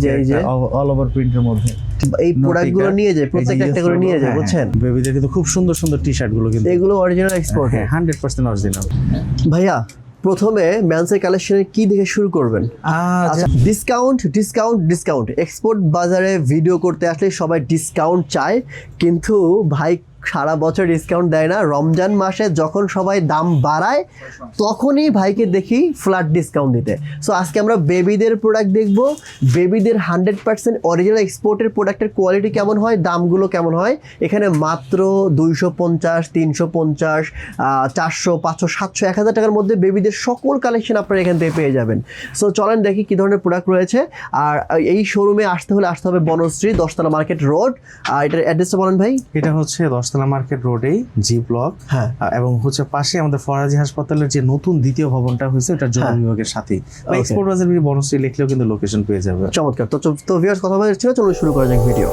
যে এই যে অল ওভার প্রিন্টের মধ্যে এই প্রোডাক্টগুলো নিয়ে যায়, প্রত্যেকটা একটা করে নিয়ে যায়, বুঝছেন? বেবিদের কিন্তু খুব সুন্দর সুন্দর টি-শার্ট গুলো কিন্তু এগুলো অরিজিনাল এক্সপোর্ট। হ্যাঁ 100% অরিজিনাল। ভাইয়া প্রথমে মেন্সের কালেকশনের কি দেখে শুরু করবেন? আচ্ছা, ডিসকাউন্ট ডিসকাউন্ট ডিসকাউন্ট। এক্সপোর্ট বাজারে ভিডিও করতে আসলে সবাই ডিসকাউন্ট চায়, কিন্তু ভাই সারা বছর ডিসকাউন্ট দেয় না। রমজান মাসে যখন সবাই দাম বাড়ায় তখনই ভাইকে দেখি ফ্ল্যাট ডিসকাউন্ট দিতে। সো আজকে আমরা বেবিদের প্রোডাক্ট দেখব। বেবিদের 100% অরিজিনাল এক্সপোর্টের প্রোডাক্টের কোয়ালিটি কেমন হয়, দামগুলো কেমন হয়। এখানে মাত্র 250, 350, 400, 500, 700, 1000 টাকার মধ্যে বেবিদের সকল কালেকশন আপনারা এখান থেকে পেয়ে যাবেন। সো চলেন দেখি কী ধরনের প্রোডাক্ট রয়েছে। আর এই শোরুমে আসতে হবে বনশ্রী 10তলা মার্কেট রোড। আর এটার অ্যাড্রেসটা বলেন ভাই। এটা হচ্ছে 10তলা মার্কেট রোডেই জি ব্লক। হ্যাঁ, এবং হচ্ছে পাশে আমাদের ফরাজি হাসপাতালের যে নতুন দ্বিতীয় ভবনটা হয়েছে ওটার জন্য বিভাগের সাথেই এক্সপোর্ট বাজার বনশ্রী লিখলেও কিন্তু লোকেশন পেয়ে যাবে। চমৎকার। তো ভিউয়ার্স কথা বলার ছিল, চলুন শুরু করা যাক ভিডিও।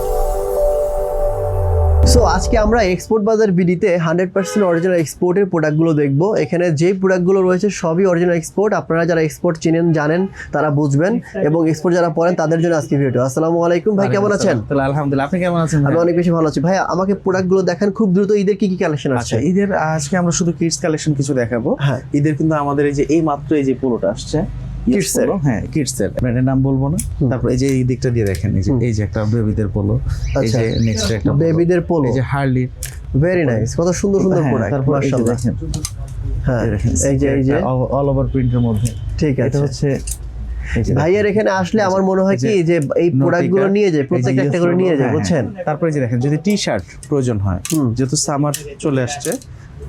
সো আজকে আমরা এক্সপোর্ট বাজার বিডিতে 100% অরিজিনাল এক্সপোর্টের প্রোডাক্টগুলো দেখব। এখানে যে প্রোডাক্টগুলো রয়েছে সবই অরিজিনাল এক্সপোর্ট। আপনারা যারা এক্সপোর্ট চিনেন জানেন তারা বুঝবেন, এবং এক্সপোর্ট যারা পড়েন তাদের জন্য আজকে ভিডিও। আসসালামু আলাইকুম ভাই, কেমন আছেন? আলহামদুলিল্লাহ, আপনি কেমন আছেন? আমি অনেক বেশি ভালো আছি। ভাই আমাকে প্রোডাক্টগুলো দেখান খুব দ্রুত। ঈদের কি কি কালেকশন আছে? আচ্ছা, ঈদের আজকে আমরা শুধু কিডস কালেকশন কিছু দেখাবো। হ্যাঁ, ঈদের কিন্তু আমাদের এই মাত্র এই যে পোলোটা আসছে কিডসের। হ্যাঁ কিডসের, ব্র্যান্ডের নাম বলবো না। তারপর এই যে এই দিকটা দিয়ে দেখেন, এই যে একটা বেবিদের পোলো, এই যে নেক্সট একটা বেবিদের পোলো, এই যে হার্লি, ভেরি নাইস, কত সুন্দর সুন্দর প্রোডাক্ট, তারপর মাশাআল্লাহ। হ্যাঁ, এই যে অল ওভার প্রিন্টের মধ্যে, ঠিক আছে। এটা হচ্ছে ভাইয়ের এখানে আসলে আমার মনে হয় কি যে এই প্রোডাক্টগুলো নিয়ে যায়, প্রত্যেকটা একটা করে নিয়ে যায়, বুঝছেন? তারপরে যে দেখেন যদি টি-শার্ট প্রয়োজন হয়, যেহেতু সামার চলে আসছে,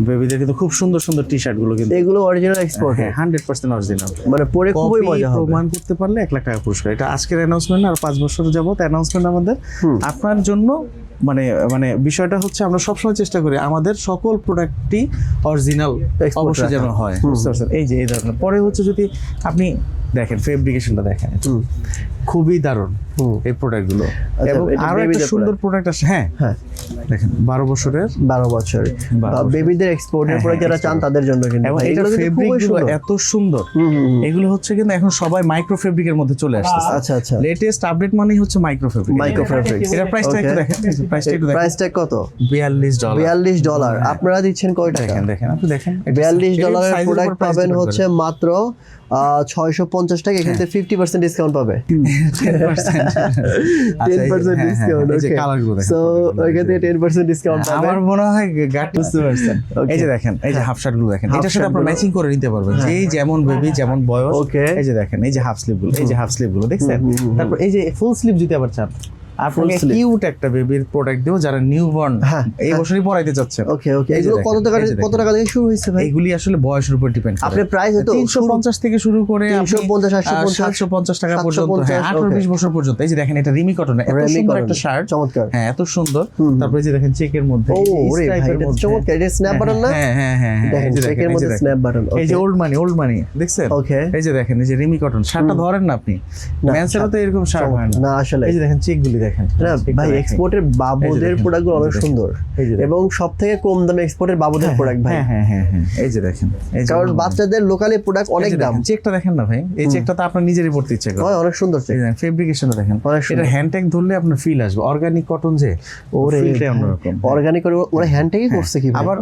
বেবিদের কিন্তু খুব সুন্দর সুন্দর টি-শার্ট গুলো কিন্তু এগুলো অরিজিনাল এক্সপোর্ট। হ্যাঁ 100% অরিজিনাল, মানে পরে খুবই মজা হবে। প্রমাণ করতে পারলে 1 লাখ টাকা পুরস্কার। এটা আজকের অ্যানাউন্সমেন্ট না, আর 5 বছর যাবত অ্যানাউন্সমেন্ট আমাদের আপনার জন্য। মানে বিষয়টা হচ্ছে আমরা সবসময় চেষ্টা করি আমাদের সকল প্রোডাক্টটি অরিজিনাল অবশ্যই যেন হয়, বুঝতে পারছেন? এই যে এই ধরনের পরে হচ্ছে যদি আপনি দেখেন ফেব্রিকেশনটা দেখেন, খুবই দারুণ এই প্রোডাক্টগুলো। এবং আরো একটা সুন্দর প্রোডাক্ট আছে। হ্যাঁ হ্যাঁ, দেখেন 12 বছরের 12 বছর বেবিদের এক্সপোর্টের প্রোডাক্ট যারা চান তাদের জন্য কিন্তু। এবং এটা ফেব্রিকগুলো এত সুন্দর, এগুলো হচ্ছে কিন্তু এখন সবাই মাইক্রো ফেব্রিকের মধ্যে চলে আসছে। আচ্ছা আচ্ছা, লেটেস্ট আপডেট মানেই হচ্ছে মাইক্রো ফেব্রিক। এটা প্রাইসটা একটু দেখেন, প্রাইসটা কত? $42। $42। আপনারা দিচ্ছেন কয় টাকা? দেখেন আপনি দেখেন, $42 প্রোডাক্ট পাবেন হচ্ছে মাত্র 650 টাকা। এখান থেকে 50% ডিসকাউন্ট পাবে। 10% ডিসকাউন্ট। ওকে, সো ওইখান থেকে 10% ডিসকাউন্ট পাবে। আমার মনে হয় গাটি বুঝতে পারছেন। এই যে দেখেন, এই যে হাফ শার্ট গুলো দেখেন, এটার সাথে আপনারা ম্যাচিং করে নিতে পারবেন, যেই যেমন বেবি যেমন বয়স। এই যে দেখেন, এই যে হাফ স্লিভ গুলো, এই যে হাফ স্লিভ গুলো দেখছেন। তারপর এই যে ফুল স্লিভ যদি আবার চান, আপনাকে কিউট একটা বেবির প্রোডাক্ট দেব যারা নিউবর্ন এই বছরই পড়াইতে চাচ্ছেন। ওকে ওকে, এগুলো কত টাকা থেকে শুরু হইছে ভাই? এগুলি আসলে বয়সের উপর ডিপেন্ড করে। আপনি প্রাইস হতো 350 থেকে শুরু করে 350, 850, 750 টাকা পর্যন্ত। হ্যাঁ 18-20 বছর পর্যন্ত। এই যে দেখেন, এটা রিমি কটন, এত সুন্দর একটা শার্ট, চমৎকার। হ্যাঁ এত সুন্দর। তারপরে যে দেখেন চেকের মধ্যে, ওরে ভাই এটা চমৎকার, এটা স্ন্যাপ বাটন না? হ্যাঁ হ্যাঁ হ্যাঁ, দেখেন চেকের মধ্যে স্ন্যাপ বাটন। এই যে ওল্ড মানি দেখছেন? ওকে, এই যে দেখেন, এই যে রিমি কটন শার্টটা ধরেন না আপনি, মেন্সেরও তো এরকম শার্ট হয় না আসলে। এই যে দেখেন চেকগুলি দেখেন না ভাই, এক্সপোর্টের বাবুদের প্রোডাক্টগুলো অনেক সুন্দর, এবং সবথেকে কম দামে এক্সপোর্টের বাবুদের প্রোডাক্ট ভাই। হ্যাঁ হ্যাঁ হ্যাঁ, এই যে দেখেন, কারণ বাচ্চাদের লোকালি প্রোডাক্ট অনেক দাম। চেকটা দেখেন না ভাই, এই চেকটা তো আপনার নিজেরই পড়তে ইচ্ছে করে। অনেক সুন্দর চেক। ফেব্রিকেশনটা দেখেন, এটা হ্যান্ড ট্যাগ ধরলে আপনার ফিল আসবে। অর্গানিক কটন যে, ওরে ফিলটা অন্যরকম। অর্গানিক করে ওরা হ্যান্ড ট্যাগই করছে কি? আবার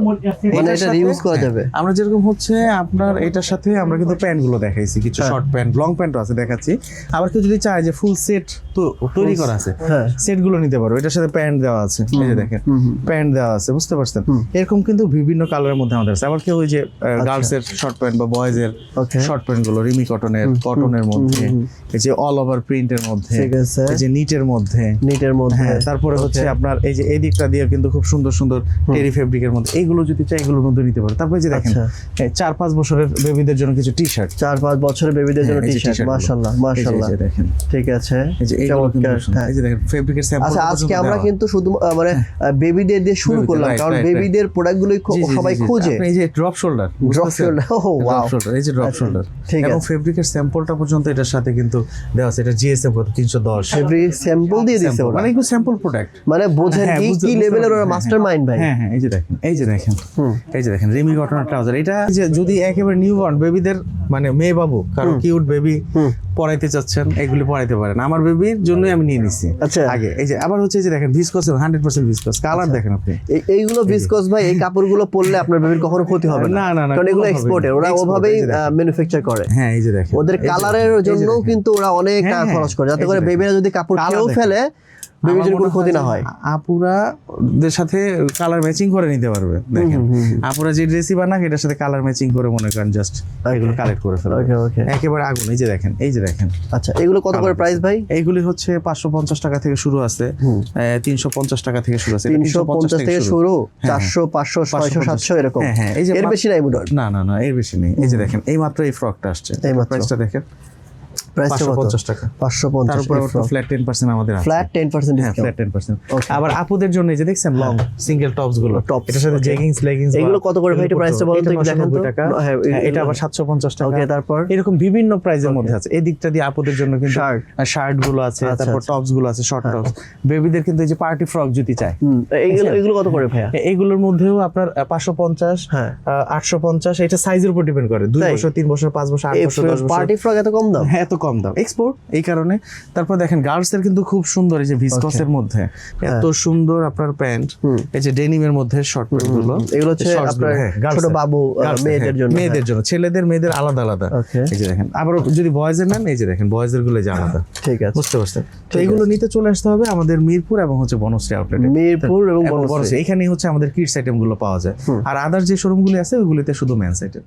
মানে এটা রিউজ করা যাবে। আমরা যেরকম হচ্ছে আপনার এটার সাথে আমরা কিন্তু প্যান্ট গুলো দেখাইছি, কিছু শর্ট প্যান্ট, লং প্যান্টও আছে দেখাচ্ছি। আবার কেউ যদি চায় যে ফুল সেট তো তৈরি করা আছে, সেট গুলো নিতে পারো, এটার সাথে প্যান্ট দেওয়া আছে। এই যে দেখেন প্যান্ট দেওয়া আছে, বুঝতে পারছেন? এরকম কিন্তু বিভিন্ন কালারের মধ্যে আমাদের আছে। আবার কেউ ওই যে গার্লস এর শর্ট প্যান্ট বা বয়েজ এর শর্ট প্যান্ট গুলো রিমি কটনের মধ্যে, এই যে অল ওভার প্রিন্টের মধ্যে, এই যে নিটের মধ্যে, হ্যাঁ। তারপরে হচ্ছে আপনার এই যে এই দিকটা দিয়ে কিন্তু খুব সুন্দর সুন্দর টেরি ফেব্রিকের মধ্যে, এইগুলো যদি চাই এগুলোর মধ্যে নিতে পারো। তারপরে যে দেখেন 4-5 বছরের বেবিদের জন্য কিছু টি শার্ট, 4-5 বছরের বেবিদের জন্য টি শার্ট, মাশাআল্লাহ মাশাআল্লাহ। দেখেন ঠিক আছে, এই যে এইগুলো কিন্তু এই যে দেখেন ফেব্রিকের স্যাম্পল আচ্ছা আজকে আমরা কিন্তু শুধু মানে বেবিদের দিয়ে শুরু করলাম, কারণ বেবিদের প্রোডাক্টগুলোই সবাই খোঁজে। এই যে ড্রপ শোল্ডার, ড্রপ শোল্ডার, ও ওয়াও, এই যে ড্রপ শোল্ডার, ঠিক এবং আছে। ফেব্রিকের স্যাম্পলটা পর্যন্ত এটার সাথে কিন্তু দেওয়া আছে। এটা জিএসএম কত 310, ফেব্রিক স্যাম্পল দিয়ে দিছে ওরা, মানে একটু স্যাম্পল প্রোডাক্ট, মানে বোঝেন হ্যাঁ, কি বুঝতে- কি বুঝতে লেভেলের ওরা পারছি, মাস্টার মাইন্ড ভাই। হ্যাঁ হ্যাঁ, এই যে দেখেন, এই যে দেখেন, এই যে দেখেন রেমি কটনের ট্রাউজার। এটা যে যদি একেবারে নিউবর্ন বেবিদের মানে মেয়ে বাবু কারো কিউট বেবি পড়াইতে চাচ্ছেন, এগুলি পড়াইতে পারেন। আমার বেবির জন্যই আমি নিয়ে নিছি আচ্ছা। আগে। এই যে আবার হচ্ছে এই যে দেখেন ভিসকস, 100% ভিসকস কালার দেখেন আপনি। এইগুলো ভিসকস ভাই, এই কাপড়গুলো পরলে আপনার বেবির কখনো ক্ষতি হবে না, না, না, না, কারণ এগুলো কোনো এক্সপোর্টের, হবে ওরা না। ওভাবেই Export, এই যে দেখেন। ম্যানুফ্যাকচার করে। হ্যাঁ এই যে দেখেন ওদের এই যে কালারের দেখেন, এই যে জন্য দেখেন। কিন্তু ওরা অনেক টাকা হ্যাঁ, খরচ করে, যাতে এই যে করে দেখেন। বেবিরা যদি কাপড় কালার খেয়েও দেখেন। ফেলে বেবির জন্য কোনো ক্ষতি না হয়। আপুরাদের সাথে কালার ম্যাচিং করে নিতে পারবে। দেখেন আপুরা যে ড্রেসই বানাক এটার সাথে কালার ম্যাচিং করে মনে করেন জাস্ট এগুলো কালেক্ট করে ফেলবে। ওকে ওকে, একেবারে আগুন। এই যে দেখেন, এই যে দেখেন, আচ্ছা এগুলো কত করে প্রাইস ভাই? এইগুলি হচ্ছে 550 টাকা থেকে শুরু আছে, 350 টাকা থেকে শুরু আছে। এটা 350 থেকে শুরু, 400 500 600 700 এরকম। হ্যাঁ হ্যাঁ, এই যে এর বেশি নাই মনে হয়। না না না, এর বেশি নেই। এই যে দেখেন এই মাত্র এই ফ্রকটা আসছে, এইমাত্র। প্রাইসটা দেখেন প্রাইসটা কত? 550 টাকা। 550। তার উপর ফ্ল্যাট 10% আমাদের আছে। ফ্ল্যাট 10% হ্যাঁ, ডিসকাউন্ট। ফ্ল্যাট 10%। আবার আপুদের জন্য এই যে দেখছেন লং সিঙ্গেল টপস গুলো, Tops, এটার সাথে okay. জেগিংস লেগিংস এগুলো কত করে ভাই? একটু প্রাইসটা বলুন তো, একটু দেখেন তো। টাকা। হ্যাঁ, হ্যাঁ, এটা আবার 750 টাকা। ওকে, তারপর এরকম বিভিন্ন প্রাইসের মধ্যে আছে। এই দিকটা দিয়ে আপুদের জন্য কিন্তু Shirt। শার্ট গুলো আছে, আচ্ছা, তারপর আচ্ছা। টপস গুলো আছে, শর্ট টপস। বেবিদের কিন্তু এই যে পার্টি ফ্রক যদি চায়, এগুলো কত করে ভাইয়া? এইগুলোর মধ্যেও আপনার 550, হ্যাঁ। 850, এটা সাইজের উপর ডিপেন্ড করে। 2 তাই? বছর, 3 বছর, 5 বছর, 8 বছর, 10 বছর। পার্টি ফ্রক এত কম দাম? হ্যাঁ, এত কম দাম, এক্সপোর্ট এই কারণে। তারপর দেখেন গার্লস এর কিন্তু খুব সুন্দর এই যে ভিসকসের মধ্যে এত সুন্দর আপনার প্যান্ট, এই যে ডেনিমের মধ্যে শর্ট প্যান্ট গুলো, এগুলো হচ্ছে shorts আপনার গুলো, হ্যাঁ, girls ছোট এর। বাবু Girls এর, মেয়েদের হ্যাঁ, জন্য। মেয়েদের জন্য, ছেলেদের মেয়েদের আলাদা আলাদা। Okay. এই যে দেখেন, আবার যদি বয়েজ এর নেন, এই যে দেখেন বয়েজ এর গুলো যে আলাদা। ঠিক আছে, বুঝতে পারছেন? তো এগুলো নিতে চলে আসতে হবে আমাদের মিরপুর এবং হচ্ছে বনশ্রী আউটলেটে। মিরপুর এবং বনশ্রী। এখানেই হচ্ছে আমাদের কিডস আইটেম গুলো পাওয়া যায়। আর আদার যে শোরুম গুলি আছে ওইগুলিতে শুধু মেন্স আইটেম।